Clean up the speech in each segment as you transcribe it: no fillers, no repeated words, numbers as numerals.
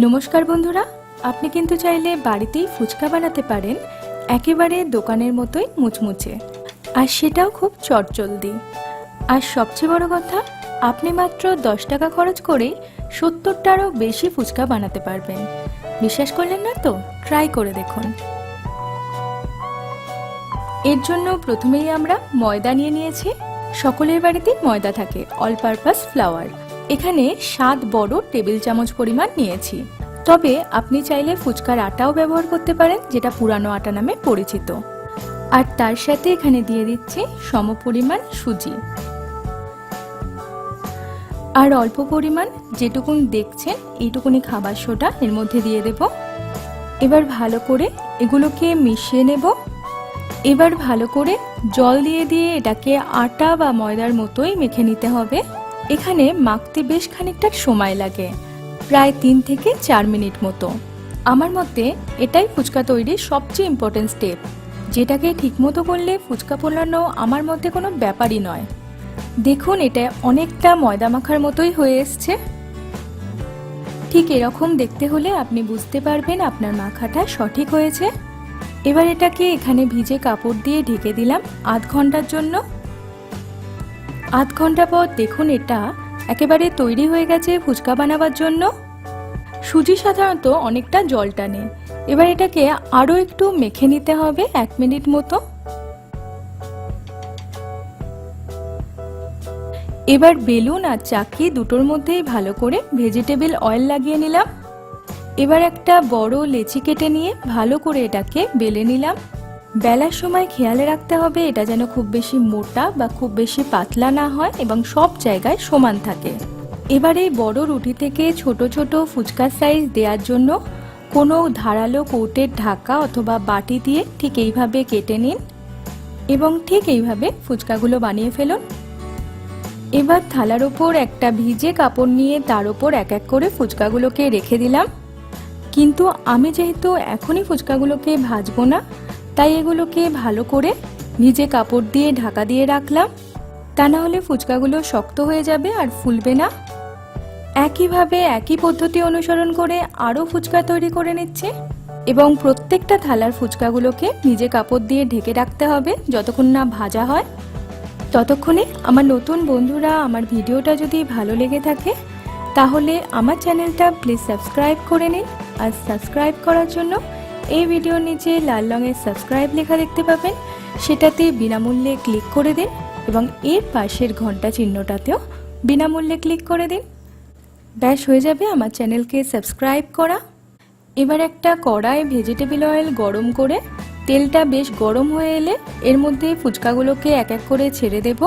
नमस्कार बंधुरा, आपनी किन्तु चाइले बाड़ीतेई फुचका बानाते पारेन एकेबारे दोकानेर मतोई मुचमुचे और सेटाओ खूब चटजलदी। और सबचेये बड़ कथा, आपनी मात्र 10 टाका खरच करेई 70टारो बेशी फुचका बानाते पारबेन। विश्वास करलेन ना तो ट्राई करे देखुन। एर जोन्नो प्रथमेई आमरा मयदा निये नियेछि। सकलेर बाड़ीतेई मयदा थाके, अल पारपास फ्लावर। एखाने 7 बड़ टेबिल चामच परिमाण नियेछि। तबे आपनि चाइले फुचकार आटाओ व्यवहार करते पारेन, जेटा पुरानो आटा नामे परिचित। और तार साथे एखाने दिये दिচ্ছি समपरिमाण सुजी और अल्प परिमाण जेटुकुन देखছেন এইটুকুনি খাবার সোডা এর মধ্যে দিয়ে দেব। এবার ভালো করে এগুলোকে মিশিয়ে নেব। এবার ভালো করে জল দিয়ে দিয়ে এটাকে আটা বা ময়দার মতোই মেখে নিতে হবে। এখানে মাখতে বেশ খানিকটা সময় লাগে, প্রায় 3 থেকে 4 মিনিট মতো। আমার মতে এটাই ফুচকা তৈরির সবচেয়ে ইম্পর্টেন্ট স্টেপ, যেটাকে ঠিকমতো করলে ফুচকা বানানো আমার মতে কোনো ব্যাপারই নয়। দেখুন, এটা অনেকটা ময়দা মাখার মতোই হয়ে এসছে। ঠিক এরকম দেখতে হলে আপনি বুঝতে পারবেন আপনার মাখাটা সঠিক হয়েছে। এবার এটাকে এখানে ভিজে কাপড় দিয়ে ঢেকে দিলাম আধ ঘন্টার জন্য। আধ ঘন্টা পর দেখুন এটা একেবারে তৈরি হয়ে গেছে ফুচকা বানাবার জন্য। সুজি সাধারণত অনেকটা জল টানে। এবার এটাকে আরো একটু মেখে নিতে হবে 1 মিনিট মতো। এবার বেলুন আর চাকি দুটোর মধ্যেই ভালো করে ভেজিটেবল অয়েল লাগিয়ে নিলাম। এবার একটা বড় লেচি কেটে নিয়ে ভালো করে এটাকে বেলে নিলাম। বেলার সময় খেয়ালে রাখতে হবে এটা যেন খুব বেশি মোটা বা খুব বেশি পাতলা না হয় এবং সব জায়গায় সমান থাকে। এবার এই বড় রুটি থেকে ছোট ছোট ফুচকা সাইজ দেওয়ার জন্য কোনো ধারালো কৌটের ঢাকা অথবা বাটি দিয়ে ঠিক এইভাবে কেটে নিন এবং ঠিক এইভাবে ফুচকাগুলো বানিয়ে ফেলুন। এবার থালার ওপর একটা ভিজে কাপড় নিয়ে তার ওপর এক এক করে ফুচকাগুলোকে রেখে দিলাম। কিন্তু আমি যেহেতু এখনই ফুচকাগুলোকে ভাজবো না, তাই এগুলোকে ভালো করে ভিজে কাপড় দিয়ে ঢাকা দিয়ে রাখলাম। তা না হলে ফুচকাগুলো শক্ত হয়ে যাবে আর ফুলবে না। একইভাবে একই পদ্ধতি অনুসরণ করে আরও ফুচকা তৈরি করে নিচ্ছে এবং প্রত্যেকটা থালার ফুচকাগুলোকে ভিজে কাপড় দিয়ে ঢেকে রাখতে হবে যতক্ষণ না ভাজা হয়। ততক্ষণে আমার নতুন বন্ধুরা আমার ভিডিওটা যদি ভালো লেগে থাকে তাহলে আমার চ্যানেলটা প্লিজ সাবস্ক্রাইব করে নিন। আর সাবস্ক্রাইব করার জন্য এই ভিডিওর নিচে লাল রঙের সাবস্ক্রাইব লেখা দেখতে পাবেন, সেটাতে বিনামূল্যে ক্লিক করে দিন এবং এর পাশের ঘন্টা চিহ্নটাতেও বিনামূল্যে ক্লিক করে দিন। ব্যাস হয়ে যাবে আমার চ্যানেলকে সাবস্ক্রাইব করা। এবার একটা কড়ায় ভেজিটেবল অয়েল গরম করে তেলটা বেশ গরম হয়ে এলে এর মধ্যে ফুচকাগুলোকে এক এক করে ছেড়ে দেব।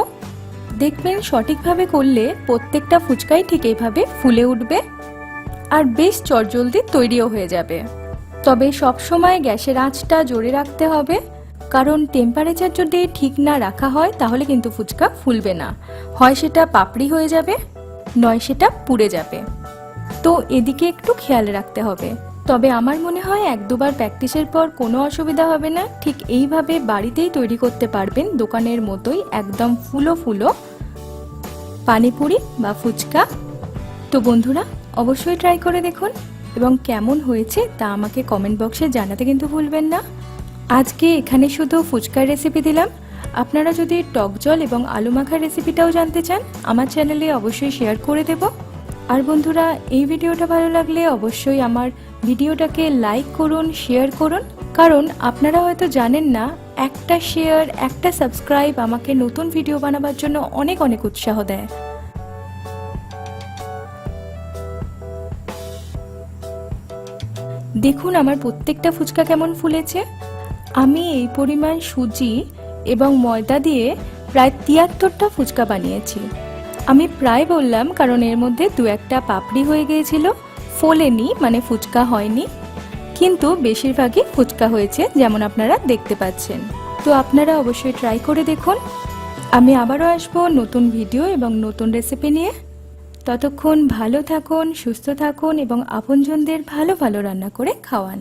দেখবেন সঠিকভাবে করলে প্রত্যেকটা ফুচকাই ঠিক এইভাবে ফুলে উঠবে আর বেশ চটজলদি তৈরিও হয়ে যাবে। তবে সব সময় গ্যাসের আঁচটা জোরে রাখতে হবে, কারণ টেম্পারেচার যদি ঠিক না রাখা হয় তাহলে কিন্তু ফুচকা ফুলবে না। হয় সেটা পাপড়ি হয়ে যাবে, নয় সেটা পুড়ে যাবে। তো এদিকে একটু খেয়াল রাখতে হবে। তবে আমার মনে হয় 1-2বার প্র্যাকটিসের পর কোনো অসুবিধা হবে না। ঠিক এইভাবে বাড়িতেই তৈরি করতে পারবেন দোকানের মতোই একদম ফুলো ফুলো পানিপুরি বা ফুচকা। তো বন্ধুরা অবশ্যই ট্রাই করে দেখুন এবং কেমন হয়েছে তা আমাকে কমেন্ট বক্সে জানাতে কিন্তু ভুলবেন না। আজকে এখানে শুধু ফুচকার রেসিপি দিলাম। আপনারা যদি টক জল এবং আলু মাখার রেসিপিটাও জানতে চান আমার চ্যানেলে অবশ্যই শেয়ার করে দেব। আর বন্ধুরা এই ভিডিওটা ভালো লাগলে অবশ্যই আমার ভিডিওটাকে লাইক করুন, শেয়ার করুন, কারণ আপনারা হয়তো জানেন না একটা শেয়ার একটা সাবস্ক্রাইব আমাকে নতুন ভিডিও বানাবার জন্য অনেক অনেক উৎসাহ দেয়। দেখুন আমার প্রত্যেকটা ফুচকা কেমন ফুলেছে। আমি এই পরিমাণ সুজি এবং ময়দা দিয়ে প্রায় 73টা ফুচকা বানিয়েছি। আমি প্রায় বললাম কারণ এর মধ্যে 2-1টা পাপড়ি হয়ে গিয়েছিল, ফোলেনি মানে ফুচকা হয়নি, কিন্তু বেশিরভাগই ফুচকা হয়েছে যেমন আপনারা দেখতে পাচ্ছেন। তো আপনারা অবশ্যই ট্রাই করে দেখুন। আমি আবারও আসবো নতুন ভিডিও এবং নতুন রেসিপি নিয়ে। ততক্ষণ ভালো থাকুন, সুস্থ থাকুন এবং আপনজনদের ভালো ভালো রান্না করে খাওয়ান।